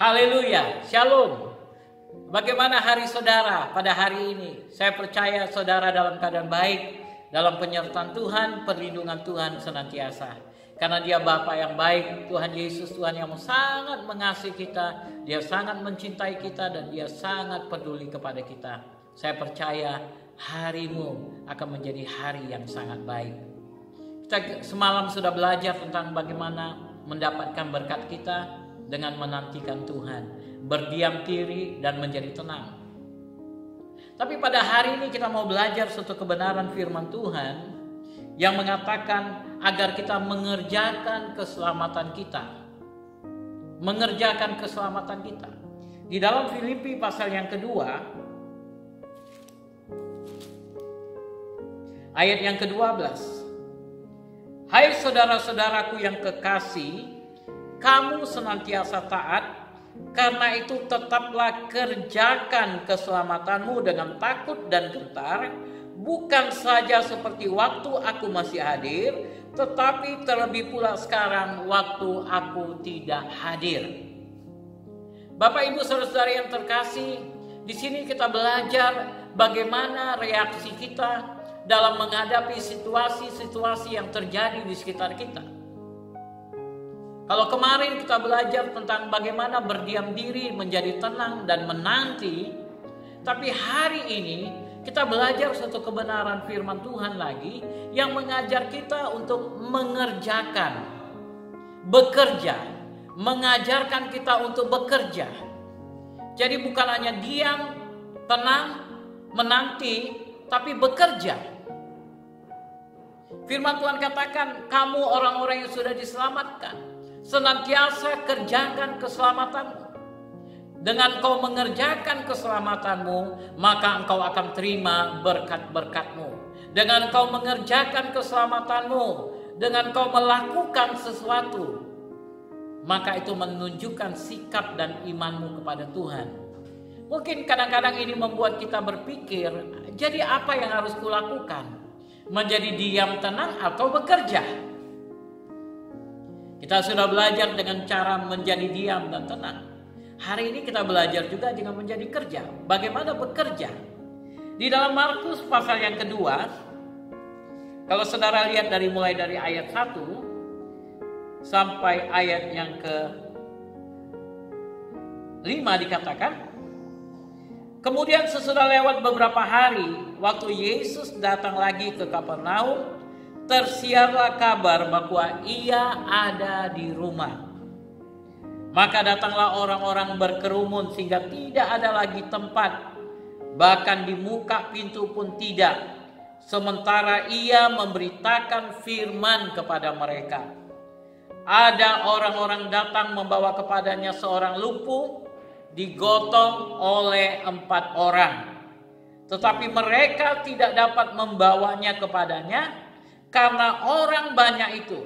Haleluya, shalom. Bagaimana hari saudara pada hari ini? Saya percaya saudara dalam keadaan baik, dalam penyertaan Tuhan, perlindungan Tuhan senantiasa. Karena Dia Bapa yang baik, Tuhan Yesus, Tuhan yang sangat mengasihi kita, Dia sangat mencintai kita, dan Dia sangat peduli kepada kita. Saya percaya harimu akan menjadi hari yang sangat baik. Kita semalam sudah belajar tentang bagaimana mendapatkan berkat kita dengan menantikan Tuhan, berdiam diri dan menjadi tenang. Tapi pada hari ini kita mau belajar suatu kebenaran firman Tuhan yang mengatakan agar kita mengerjakan keselamatan kita. Mengerjakan keselamatan kita. Di dalam Filipi pasal yang kedua, ayat yang ke-12. Hai saudara-saudaraku yang kekasih, kamu senantiasa taat, karena itu tetaplah kerjakan keselamatanmu dengan takut dan gentar, bukan saja seperti waktu aku masih hadir, tetapi terlebih pula sekarang waktu aku tidak hadir. Bapak Ibu saudara-saudara yang terkasih, di sini kita belajar bagaimana reaksi kita dalam menghadapi situasi-situasi yang terjadi di sekitar kita. Kalau kemarin kita belajar tentang bagaimana berdiam diri, menjadi tenang dan menanti, tapi hari ini kita belajar suatu kebenaran firman Tuhan lagi yang mengajar kita untuk mengerjakan, bekerja, mengajarkan kita untuk bekerja. Jadi bukan hanya diam, tenang, menanti, tapi bekerja. Firman Tuhan katakan, kamu orang-orang yang sudah diselamatkan, senantiasa kerjakan keselamatanmu. Dengan kau mengerjakan keselamatanmu, maka engkau akan terima berkat-berkatmu. Dengan kau mengerjakan keselamatanmu, dengan kau melakukan sesuatu, maka itu menunjukkan sikap dan imanmu kepada Tuhan. Mungkin kadang-kadang ini membuat kita berpikir, jadi apa yang harus kulakukan? Menjadi diam tenang atau bekerja? Kita sudah belajar dengan cara menjadi diam dan tenang. Hari ini kita belajar juga dengan menjadi kerja. Bagaimana bekerja? Di dalam Markus pasal yang kedua, kalau saudara lihat mulai dari ayat 1 sampai ayat yang ke-5 dikatakan, kemudian sesudah lewat beberapa hari, waktu Yesus datang lagi ke Kapernaum, tersiarlah kabar bahwa Ia ada di rumah. Maka datanglah orang-orang berkerumun sehingga tidak ada lagi tempat, bahkan di muka pintu pun tidak. Sementara Ia memberitakan firman kepada mereka. Ada orang-orang datang membawa kepadanya seorang lumpuh, digotong oleh 4 orang. Tetapi mereka tidak dapat membawanya kepadanya karena orang banyak itu.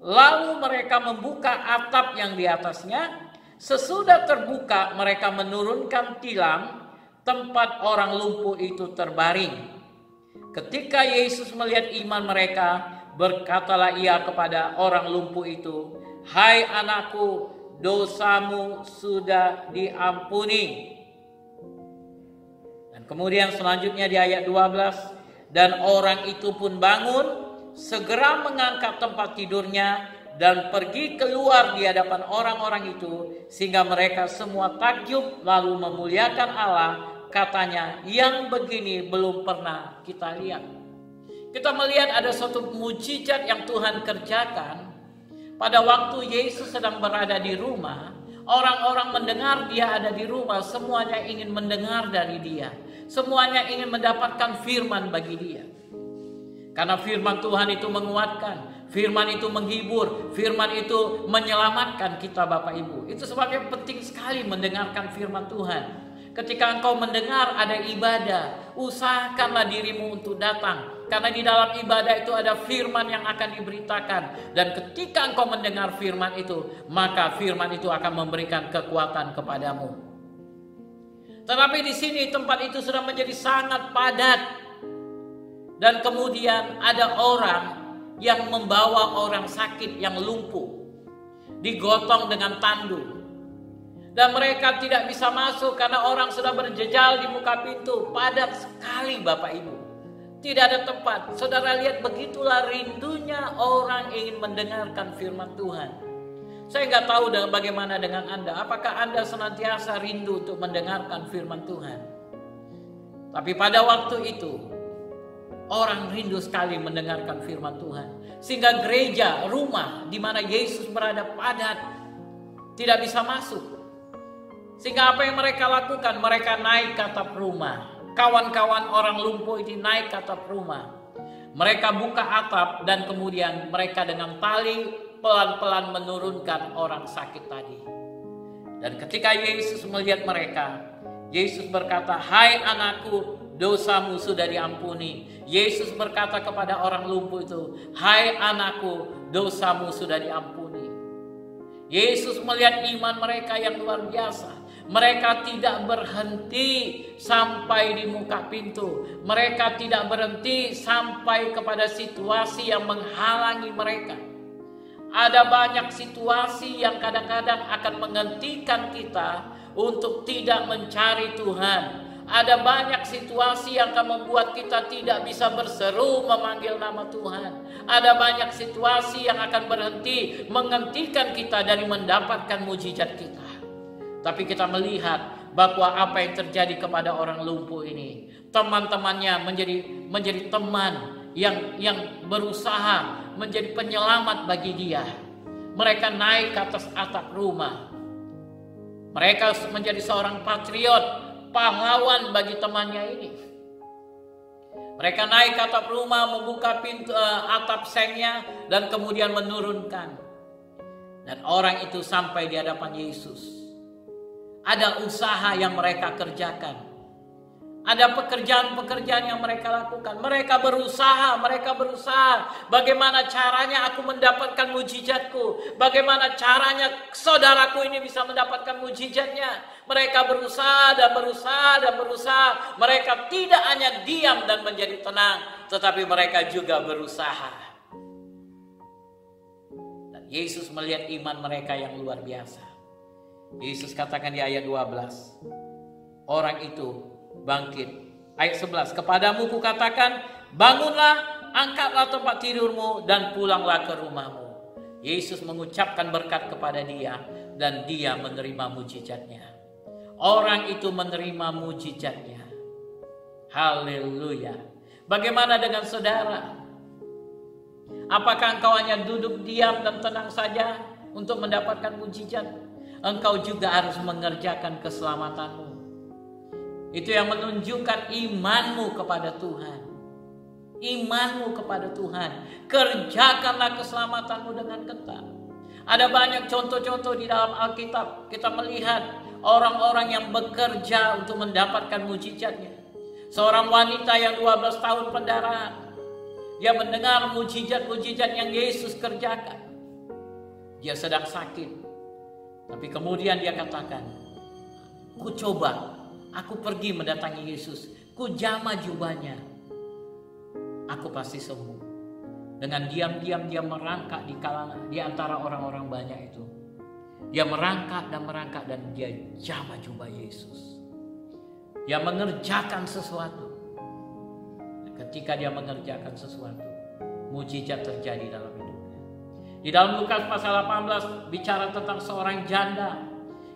Lalu mereka membuka atap yang di atasnya. Sesudah terbuka, mereka menurunkan tilam tempat orang lumpuh itu terbaring. Ketika Yesus melihat iman mereka, berkatalah Ia kepada orang lumpuh itu, "Hai anakku, dosamu sudah diampuni." Dan kemudian selanjutnya di ayat 12, dan orang itu pun bangun, segera mengangkat tempat tidurnya dan pergi keluar di hadapan orang-orang itu, sehingga mereka semua takjub lalu memuliakan Allah, katanya, yang begini belum pernah kita lihat. Kita melihat ada suatu mujizat yang Tuhan kerjakan pada waktu Yesus sedang berada di rumah. Orang-orang mendengar Dia ada di rumah, semuanya ingin mendengar dari Dia, semuanya ingin mendapatkan firman bagi Dia. Karena firman Tuhan itu menguatkan, firman itu menghibur, firman itu menyelamatkan kita Bapak Ibu. Itu sebabnya penting sekali mendengarkan firman Tuhan. Ketika engkau mendengar ada ibadah, usahakanlah dirimu untuk datang. Karena di dalam ibadah itu ada firman yang akan diberitakan. Dan ketika engkau mendengar firman itu, maka firman itu akan memberikan kekuatan kepadamu. Tetapi di sini tempat itu sudah menjadi sangat padat. Dan kemudian ada orang yang membawa orang sakit yang lumpuh, digotong dengan tandu. Dan mereka tidak bisa masuk karena orang sudah berjejal di muka pintu. Padat sekali Bapak Ibu. Tidak ada tempat. Saudara lihat, begitulah rindunya orang ingin mendengarkan firman Tuhan. Saya nggak tahu bagaimana dengan Anda. Apakah Anda senantiasa rindu untuk mendengarkan firman Tuhan? Tapi pada waktu itu, orang rindu sekali mendengarkan firman Tuhan. Sehingga gereja, rumah di mana Yesus berada padat. Tidak bisa masuk. Sehingga apa yang mereka lakukan? Mereka naik ke atap rumah. Kawan-kawan orang lumpuh ini naik ke atap rumah. Mereka buka atap dan kemudian mereka dengan tali pelan-pelan menurunkan orang sakit tadi. Dan ketika Yesus melihat mereka, Yesus berkata, "Hai anakku, dosamu sudah diampuni." Yesus berkata kepada orang lumpuh itu, "Hai anakku, dosamu sudah diampuni." Yesus melihat iman mereka yang luar biasa. Mereka tidak berhenti sampai di muka pintu. Mereka tidak berhenti sampai kepada situasi yang menghalangi mereka. Ada banyak situasi yang kadang-kadang akan menghentikan kita untuk tidak mencari Tuhan. Ada banyak situasi yang akan membuat kita tidak bisa berseru memanggil nama Tuhan. Ada banyak situasi yang akan berhenti menghentikan kita dari mendapatkan mujizat kita. Tapi kita melihat bahwa apa yang terjadi kepada orang lumpuh ini, teman-temannya menjadi teman yang berusaha menjadi penyelamat bagi dia. Mereka naik ke atas atap rumah. Mereka menjadi seorang patriot, pahlawan bagi temannya ini. Mereka naik ke atap rumah, membuka pintu atap sengnya dan kemudian menurunkan. Dan orang itu sampai di hadapan Yesus. Ada usaha yang mereka kerjakan. Ada pekerjaan-pekerjaan yang mereka lakukan. Mereka berusaha. Bagaimana caranya aku mendapatkan mujizatku? Bagaimana caranya saudaraku ini bisa mendapatkan mujizatnya? Mereka berusaha. Mereka tidak hanya diam dan menjadi tenang, tetapi mereka juga berusaha. Dan Yesus melihat iman mereka yang luar biasa. Yesus katakan di ayat 12, orang itu bangkit. Ayat 11, "Kepadamu kukatakan, bangunlah, angkatlah tempat tidurmu dan pulanglah ke rumahmu." Yesus mengucapkan berkat kepada dia dan dia menerima mujizatnya. Orang itu menerima mujizatnya. Haleluya. Bagaimana dengan saudara? Apakah engkau hanya duduk diam dan tenang saja untuk mendapatkan mujizat? Engkau juga harus mengerjakan keselamatanmu. Itu yang menunjukkan imanmu kepada Tuhan. Imanmu kepada Tuhan. Kerjakanlah keselamatanmu dengan ketat. Ada banyak contoh-contoh di dalam Alkitab. Kita melihat orang-orang yang bekerja untuk mendapatkan mujizatnya. Seorang wanita yang 12 tahun pendarahan. Dia mendengar mujizat-mujizat yang Yesus kerjakan. Dia sedang sakit. Tapi kemudian dia katakan, aku pergi mendatangi Yesus, ku jamah jubahnya, aku pasti sembuh. Dengan diam-diam dia merangkak di antara orang-orang banyak itu. Dia merangkak dan dia jamah jubah Yesus. Dia mengerjakan sesuatu. Ketika dia mengerjakan sesuatu, mujizat terjadi dalam hidupnya. Di dalam Lukas pasal 18 bicara tentang seorang janda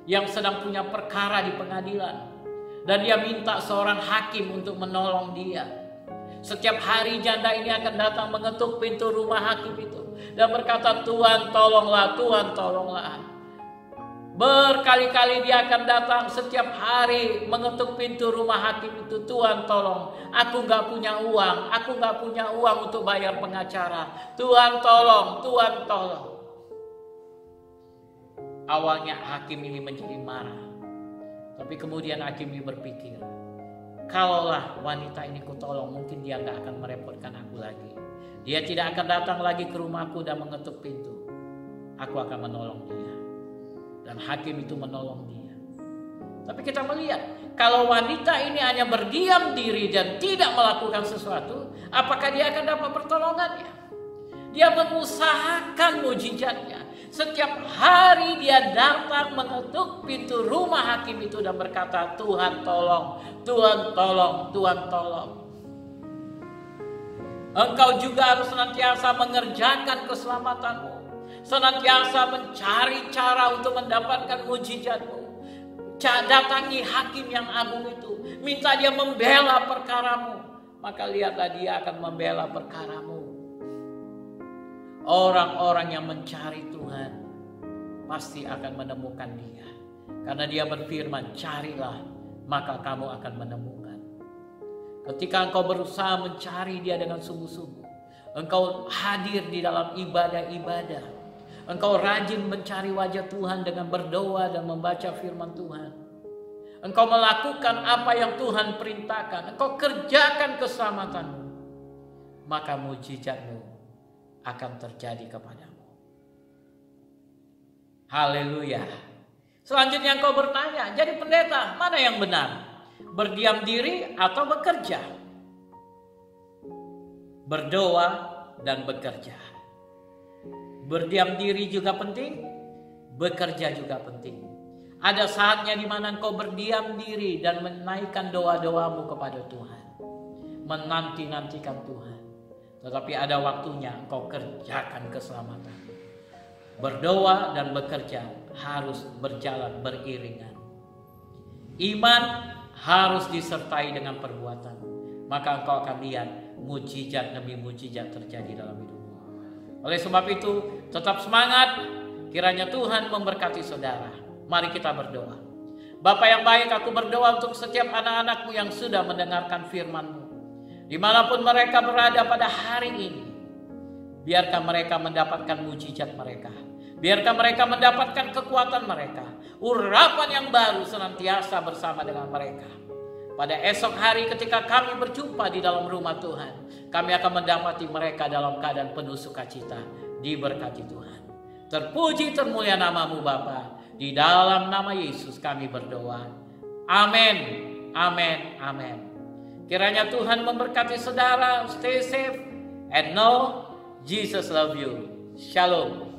yang sedang punya perkara di pengadilan. Dan dia minta seorang hakim untuk menolong dia. Setiap hari janda ini akan datang mengetuk pintu rumah hakim itu. Dan berkata, "Tuhan tolonglah, Tuhan tolonglah." Berkali-kali dia akan datang setiap hari mengetuk pintu rumah hakim itu. "Tuhan tolong, aku gak punya uang untuk bayar pengacara. Tuhan tolong, Tuhan tolong." Awalnya hakim ini menjadi marah. Tapi kemudian hakim ini berpikir, kalaulah wanita ini kutolong, mungkin dia gak akan merepotkan aku lagi. Dia tidak akan datang lagi ke rumahku dan mengetuk pintu. Aku akan menolong dia. Dan hakim itu menolong dia. Tapi kita melihat, kalau wanita ini hanya berdiam diri dan tidak melakukan sesuatu, apakah dia akan dapat pertolongannya? Dia mengusahakan mujizatnya. Setiap hari dia datang mengetuk pintu rumah hakim itu dan berkata, Tuhan tolong, Tuhan tolong, Tuhan tolong. Engkau juga harus senantiasa mengerjakan keselamatanmu. Senantiasa mencari cara untuk mendapatkan mujizatmu. Datangi hakim yang agung itu. Minta dia membela perkaramu. Maka lihatlah dia akan membela perkaramu. Orang-orang yang mencari Tuhan pasti akan menemukan dia. Karena dia berfirman, carilah maka kamu akan menemukan. Ketika engkau berusaha mencari dia dengan sungguh-sungguh, engkau hadir di dalam ibadah-ibadah, engkau rajin mencari wajah Tuhan dengan berdoa dan membaca firman Tuhan, engkau melakukan apa yang Tuhan perintahkan, engkau kerjakan keselamatanmu, maka mujizatmu akan terjadi kepadamu. Haleluya. Selanjutnya engkau bertanya, jadi pendeta mana yang benar? Berdiam diri atau bekerja? Berdoa dan bekerja. Berdiam diri juga penting, bekerja juga penting. Ada saatnya di mana engkau berdiam diri dan menaikkan doa-doamu kepada Tuhan, menanti-nantikan Tuhan. Tetapi ada waktunya engkau kerjakan keselamatan. Berdoa dan bekerja harus berjalan beriringan. Iman harus disertai dengan perbuatan. Maka engkau akan lihat mujizat demi mujizat terjadi dalam hidupmu. Oleh sebab itu, tetap semangat. Kiranya Tuhan memberkati saudara. Mari kita berdoa. Bapa yang baik, aku berdoa untuk setiap anak-anakmu yang sudah mendengarkan firman-Mu. Dimanapun mereka berada pada hari ini, biarkan mereka mendapatkan mujizat mereka. Biarkan mereka mendapatkan kekuatan mereka. Urapan yang baru senantiasa bersama dengan mereka. Pada esok hari ketika kami berjumpa di dalam rumah Tuhan, kami akan mendapati mereka dalam keadaan penuh sukacita, diberkati Tuhan. Terpuji termulia nama-Mu Bapa. Di dalam nama Yesus kami berdoa. Amin. Amin. Amin. Kiranya Tuhan memberkati saudara. Stay safe and know Jesus love you. Shalom.